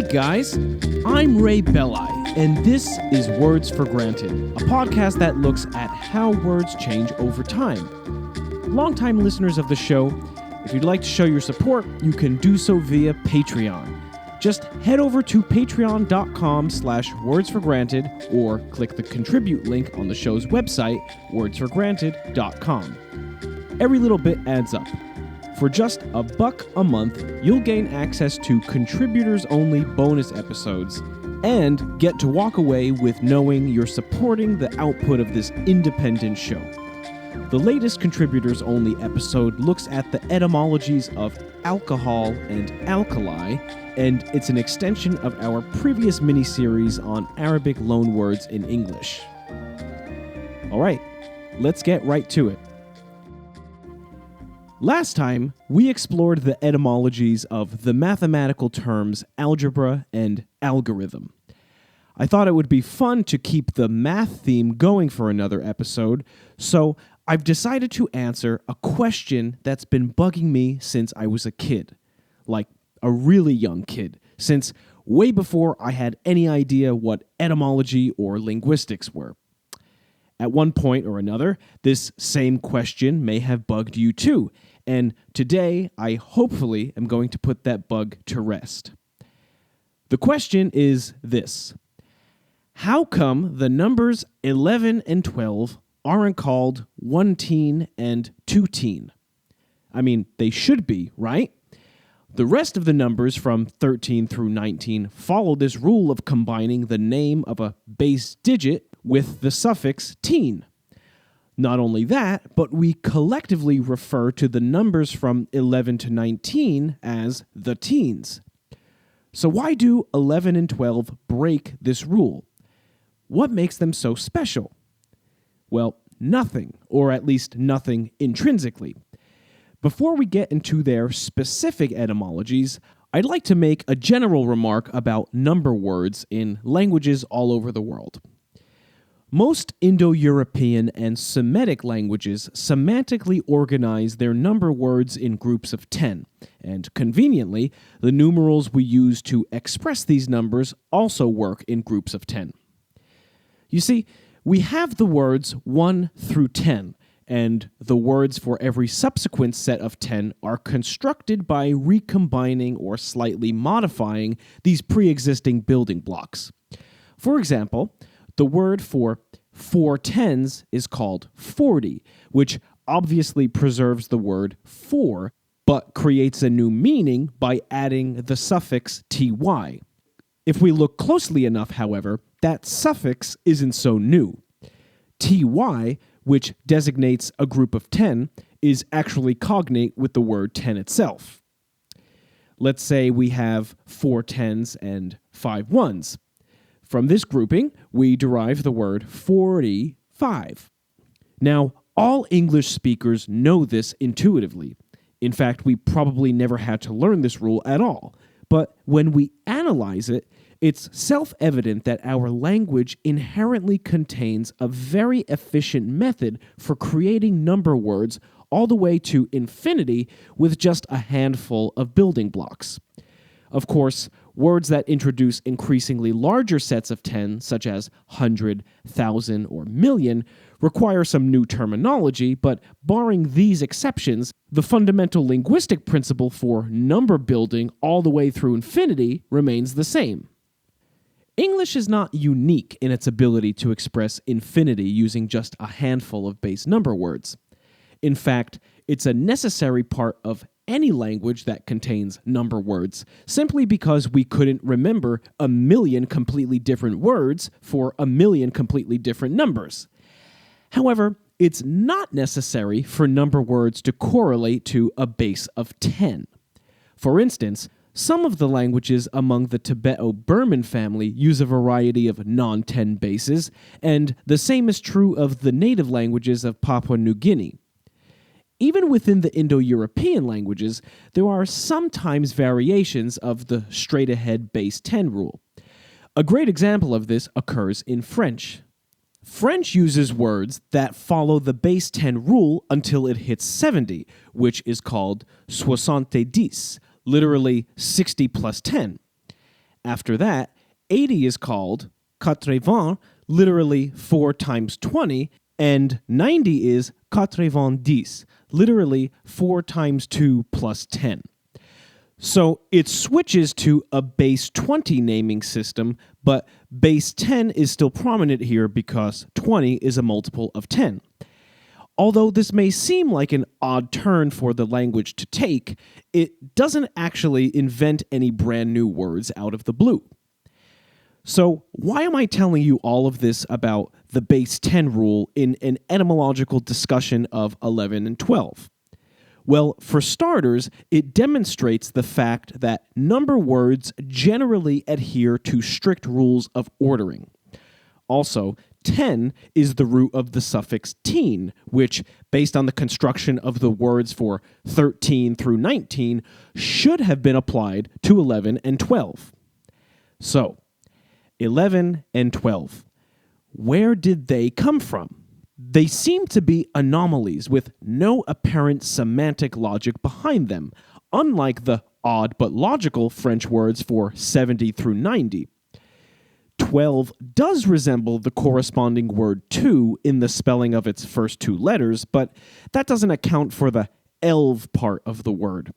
guys. I'm Ray Belli, and this is Words for Granted, a podcast that looks at how words change over time. Longtime listeners of the show, if you'd like to show your support, you can do so via Patreon. Just head over to patreon.com/wordsforgranted or click the contribute link on the show's website, wordsforgranted.com. Every little bit adds up. For just $1 a month, you'll gain access to contributors-only bonus episodes and get to walk away with knowing you're supporting the output of this independent show. The latest contributors-only episode looks at the etymologies of alcohol and alkali, and it's an extension of our previous mini-series on Arabic loanwords in English. All right, let's get right to it. Last time, we explored the etymologies of the mathematical terms algebra and algorithm. I thought it would be fun to keep the math theme going for another episode, so I've decided to answer a question that's been bugging me since I was a kid. Like, a really young kid, since way before I had any idea what etymology or linguistics were. At one point or another, this same question may have bugged you too, and today I hopefully am going to put that bug to rest. The question is this: how come the numbers 11 and 12 aren't called 1-teen and 2-teen? I mean, they should be, right? The rest of the numbers from 13 through 19 follow this rule of combining the name of a base digit with the suffix teen. Not only that, but we collectively refer to the numbers from 11 to 19 as the teens. So why do 11 and 12 break this rule? What makes them so special? Well, nothing, or at least nothing intrinsically. Before we get into their specific etymologies, I'd like to make a general remark about number words in languages all over the world. Most Indo-European and Semitic languages semantically organize their number words in groups of 10, and conveniently, the numerals we use to express these numbers also work in groups of 10. You see, we have the words 1 through 10, and the words for every subsequent set of 10 are constructed by recombining or slightly modifying these pre-existing building blocks. For example, the word for 4 tens is called 40, which obviously preserves the word for, but creates a new meaning by adding the suffix ty. If we look closely enough, however, that suffix isn't so new. Ty, which designates a group of 10, is actually cognate with the word 10 itself. Let's say we have 4 tens and 5 ones. From this grouping, we derive the word 45. Now, all English speakers know this intuitively. In fact, we probably never had to learn this rule at all. But when we analyze it, it's self-evident that our language inherently contains a very efficient method for creating number words all the way to infinity with just a handful of building blocks. Of course, words that introduce increasingly larger sets of 10, such as 100, 1,000, or million, require some new terminology, but barring these exceptions, the fundamental linguistic principle for number building all the way through infinity remains the same. English is not unique in its ability to express infinity using just a handful of base number words. In fact, it's a necessary part of any language that contains number words, simply because we couldn't remember 1,000,000 completely different words for 1,000,000 completely different numbers. However, it's not necessary for number words to correlate to a base of 10. For instance, some of the languages among the Tibeto-Burman family use a variety of non-10 bases, and the same is true of the native languages of Papua New Guinea. Even within the Indo-European languages, there are sometimes variations of the straight-ahead base 10 rule. A great example of this occurs in French. French uses words that follow the base 10 rule until it hits 70, which is called 70, literally 60 plus 10. After that, 80 is called 80, literally 4 times 20, and 90 is 90, literally 4 times 2 plus 10. So it switches to a base 20 naming system, but base 10 is still prominent here because 20 is a multiple of 10. Although this may seem like an odd turn for the language to take, it doesn't actually invent any brand new words out of the blue. So why am I telling you all of this about the base 10 rule in an etymological discussion of 11 and 12? Well, for starters, it demonstrates the fact that number words generally adhere to strict rules of ordering. Also, 10 is the root of the suffix teen, which, based on the construction of the words for 13 through 19, should have been applied to 11 and 12. So, 11 and 12. Where did they come from? They seem to be anomalies with no apparent semantic logic behind them, unlike the odd but logical French words for 70 through 90. 12 does resemble the corresponding word to in the spelling of its first 2 letters, but that doesn't account for the elve part of the word.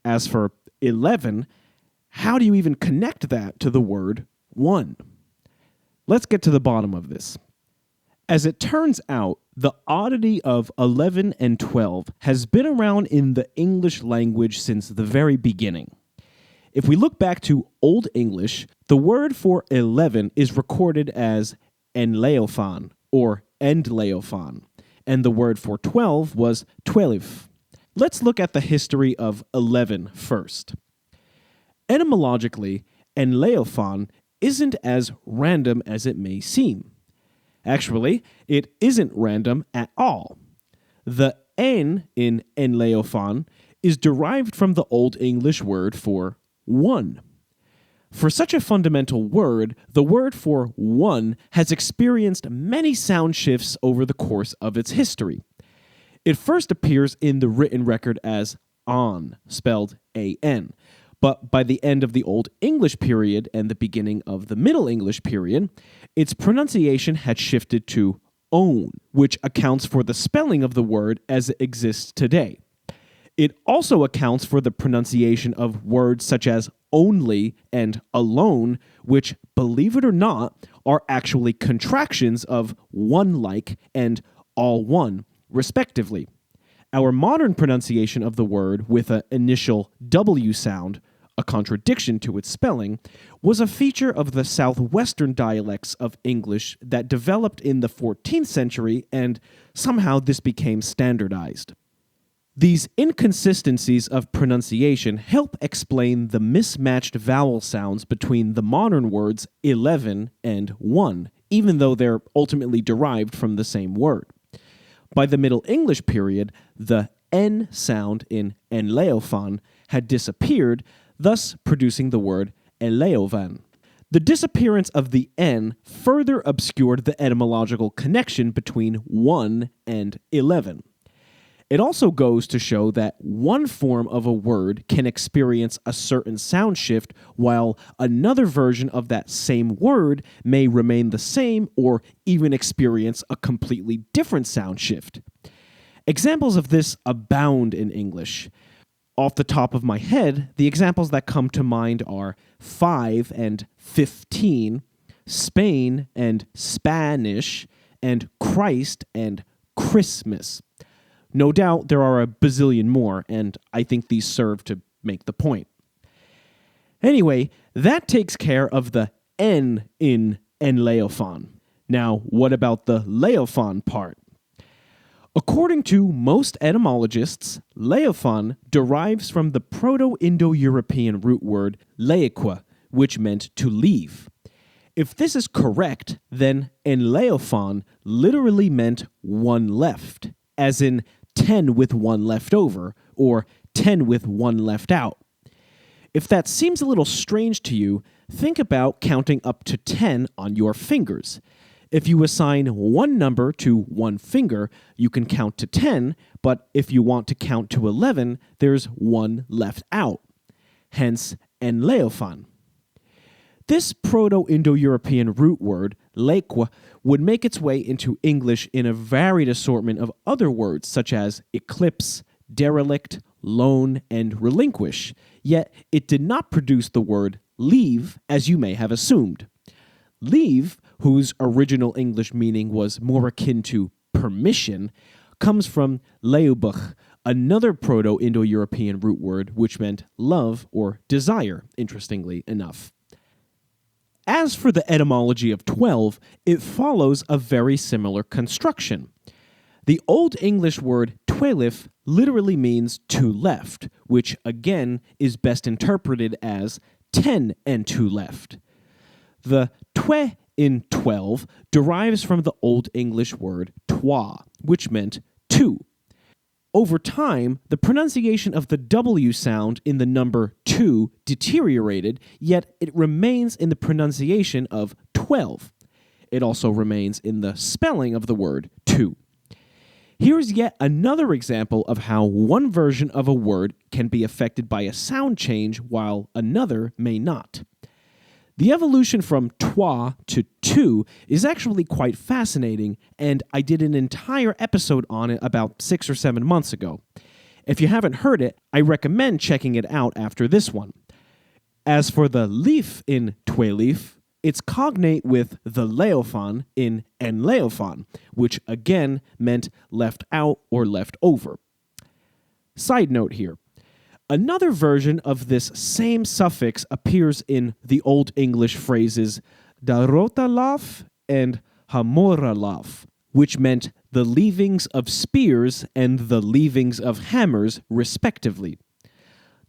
As for 11, how do you even connect that to the word one? Let's get to the bottom of this. As it turns out, the oddity of 11 and 12 has been around in the English language since the very beginning. If we look back to Old English, the word for 11 is recorded as enleophon or endleophon, and the word for 12 was twelif. Let's look at the history of 11 first. Etymologically, enleophon isn't as random as it may seem. Actually, it isn't random at all. The en in enleophon is derived from the Old English word for one. For such a fundamental word, the word for one has experienced many sound shifts over the course of its history. It first appears in the written record as on, spelled A-N. But by the end of the Old English period and the beginning of the Middle English period, its pronunciation had shifted to own, which accounts for the spelling of the word as it exists today. It also accounts for the pronunciation of words such as only and alone, which, believe it or not, are actually contractions of one-like and all one, respectively. Our modern pronunciation of the word with an initial W sound, a contradiction to its spelling, was a feature of the southwestern dialects of English that developed in the 14th century, and somehow this became standardized. These inconsistencies of pronunciation help explain the mismatched vowel sounds between the modern words 11 and 1, even though they're ultimately derived from the same word. By the Middle English period, the N sound in enleophon had disappeared, thus producing the word eleovan. The disappearance of the N further obscured the etymological connection between 1 and 11. It also goes to show that one form of a word can experience a certain sound shift, while another version of that same word may remain the same or even experience a completely different sound shift. Examples of this abound in English. Off the top of my head, the examples that come to mind are 5 and 15, Spain and Spanish, and Christ and Christmas. No doubt there are a bazillion more, and I think these serve to make the point. Anyway, that takes care of the N in enleophon. Now, what about the leophon part? According to most etymologists, leophon derives from the Proto-Indo-European root word leequa, which meant to leave. If this is correct, then enleophon literally meant one left, as in 10 with one left over, or 10 with one left out. If that seems a little strange to you, think about counting up to 10 on your fingers. If you assign one number to one finger, you can count to 10, but if you want to count to 11, there's one left out. Hence, enleophon. This Proto-Indo-European root word, lequa, would make its way into English in a varied assortment of other words such as eclipse, derelict, loan, and relinquish, yet it did not produce the word leave as you may have assumed. Leave, whose original English meaning was more akin to permission, comes from leubach, another Proto-Indo-European root word which meant love or desire, interestingly enough. As for the etymology of 12, it follows a very similar construction. The Old English word twelif literally means to left, which again is best interpreted as 10 and 2 left. The twe in 12 derives from the Old English word twa, which meant two. Over time, the pronunciation of the W sound in the number 2 deteriorated, yet it remains in the pronunciation of 12. It also remains in the spelling of the word two. Here's yet another example of how one version of a word can be affected by a sound change while another may not. The evolution from twa to two is actually quite fascinating, and I did an entire episode on it about 6 or 7 months ago. If you haven't heard it, I recommend checking it out after this one. As for the leaf in twelif, it's cognate with the leofan in enleofan, which again meant left out or left over. Side note here. Another version of this same suffix appears in the Old English phrases darotalaf and hamoralaf, which meant the leavings of spears and the leavings of hammers, respectively.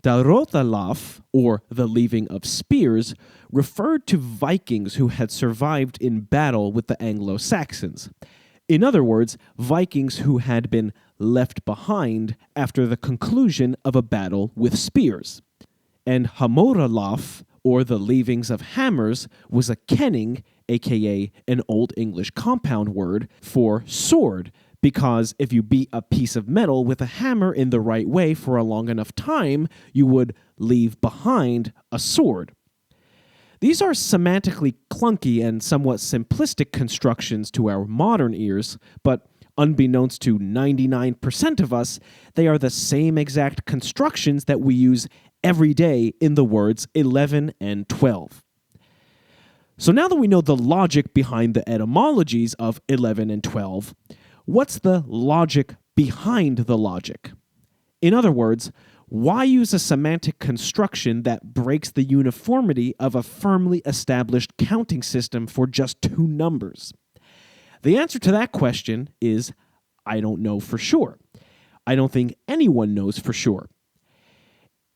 Darotalaf, or the leaving of spears, referred to Vikings who had survived in battle with the Anglo-Saxons. In other words, Vikings who had been left behind after the conclusion of a battle with spears. And hamoralaf, or the leavings of hammers, was a kenning, aka an Old English compound word, for sword, because if you beat a piece of metal with a hammer in the right way for a long enough time, you would leave behind a sword. These are semantically clunky and somewhat simplistic constructions to our modern ears, but unbeknownst to 99% of us, they are the same exact constructions that we use every day in the words 11 and 12. So now that we know the logic behind the etymologies of 11 and 12, what's the logic behind the logic? In other words, why use a semantic construction that breaks the uniformity of a firmly established counting system for just 2 numbers? The answer to that question is, I don't know for sure. I don't think anyone knows for sure.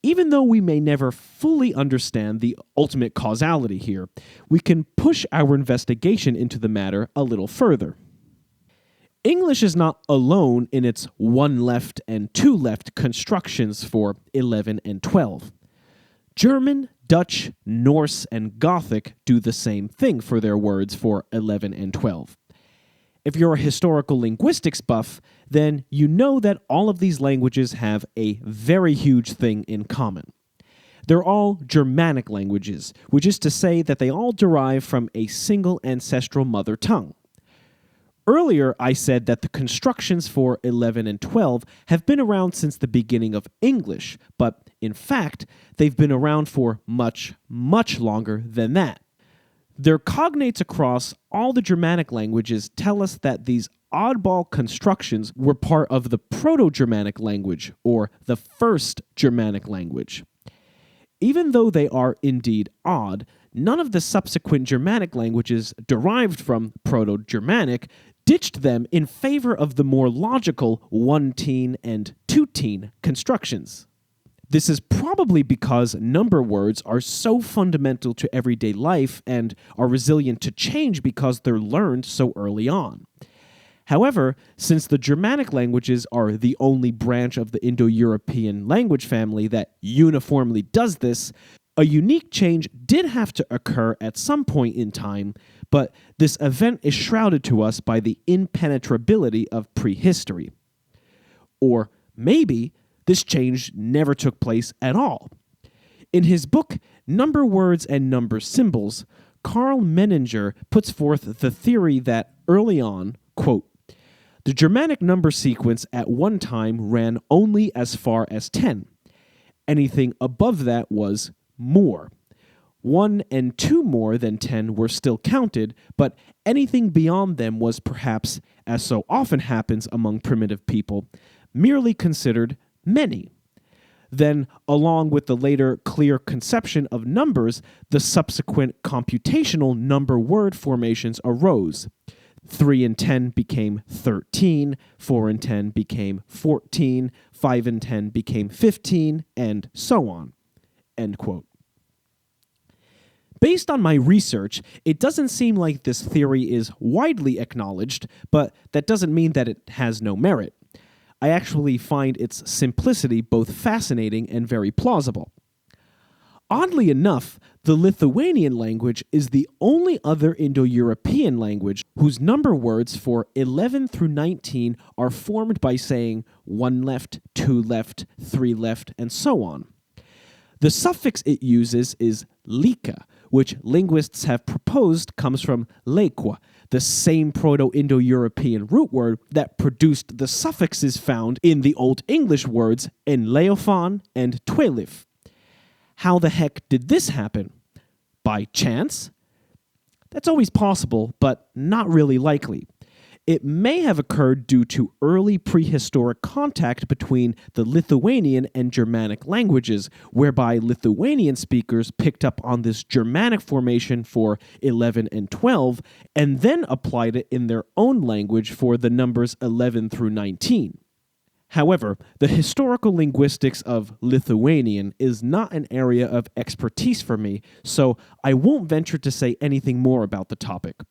Even though we may never fully understand the ultimate causality here, we can push our investigation into the matter a little further. English is not alone in its 1 left and 2 left constructions for 11 and 12. German, Dutch, Norse, and Gothic do the same thing for their words for 11 and 12. If you're a historical linguistics buff, then you know that all of these languages have a very huge thing in common. They're all Germanic languages, which is to say that they all derive from a single ancestral mother tongue. Earlier, I said that the constructions for 11 and 12 have been around since the beginning of English, but in fact, they've been around for much, much longer than that. Their cognates across all the Germanic languages tell us that these oddball constructions were part of the Proto-Germanic language, or the first Germanic language. Even though they are indeed odd, none of the subsequent Germanic languages derived from Proto-Germanic ditched them in favor of the more logical 1-teen and 2-teen constructions. This is probably because number words are so fundamental to everyday life and are resilient to change because they're learned so early on. However, since the Germanic languages are the only branch of the Indo-European language family that uniformly does this, a unique change did have to occur at some point in time, but this event is shrouded to us by the impenetrability of prehistory. Or maybe this change never took place at all. In his book, Number Words and Number Symbols, Karl Menninger puts forth the theory that early on, quote, the Germanic number sequence at one time ran only as far as 10. Anything above that was more. 1 and 2 more than 10 were still counted, but anything beyond them was perhaps, as so often happens among primitive people, merely considered many. Then, along with the later clear conception of numbers, the subsequent computational number-word formations arose. 3 and 10 became 13, 4 and 10 became 14, 5 and 10 became 15, and so on. End quote. Based on my research, it doesn't seem like this theory is widely acknowledged, but that doesn't mean that it has no merit. I actually find its simplicity both fascinating and very plausible. Oddly enough, the Lithuanian language is the only other Indo-European language whose number words for 11 through 19 are formed by saying 1 left, 2 left, 3 left, and so on. The suffix it uses is lika, which linguists have proposed comes from lequa, the same Proto-Indo-European root word that produced the suffixes found in the Old English words enleophon and twelif. How the heck did this happen? By chance? That's always possible, but not really likely. It may have occurred due to early prehistoric contact between the Lithuanian and Germanic languages, whereby Lithuanian speakers picked up on this Germanic formation for 11 and 12, and then applied it in their own language for the numbers 11 through 19. However, the historical linguistics of Lithuanian is not an area of expertise for me, so I won't venture to say anything more about the topic.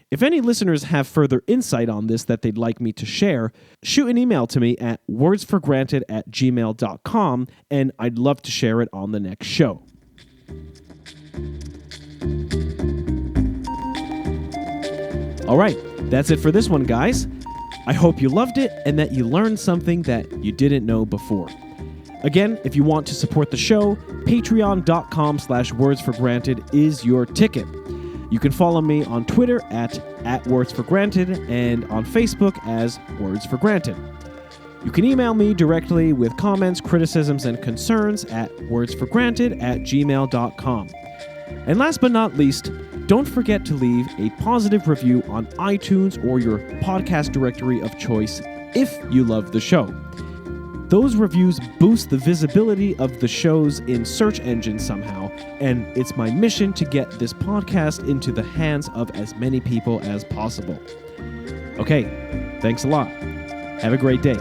If any listeners have further insight on this that they'd like me to share, shoot an email to me at wordsforgranted@gmail.com, and I'd love to share it on the next show. All right, that's it for this one, guys. I hope you loved it and that you learned something that you didn't know before. Again, if you want to support the show, patreon.com/wordsforgranted is your ticket. You can follow me on Twitter at wordsforgranted and on Facebook as Words for Granted. You can email me directly with comments, criticisms, and concerns at wordsforgranted@gmail.com. And last but not least, don't forget to leave a positive review on iTunes or your podcast directory of choice if you love the show. Those reviews boost the visibility of the shows in search engines somehow, and it's my mission to get this podcast into the hands of as many people as possible. Okay, thanks a lot. Have a great day.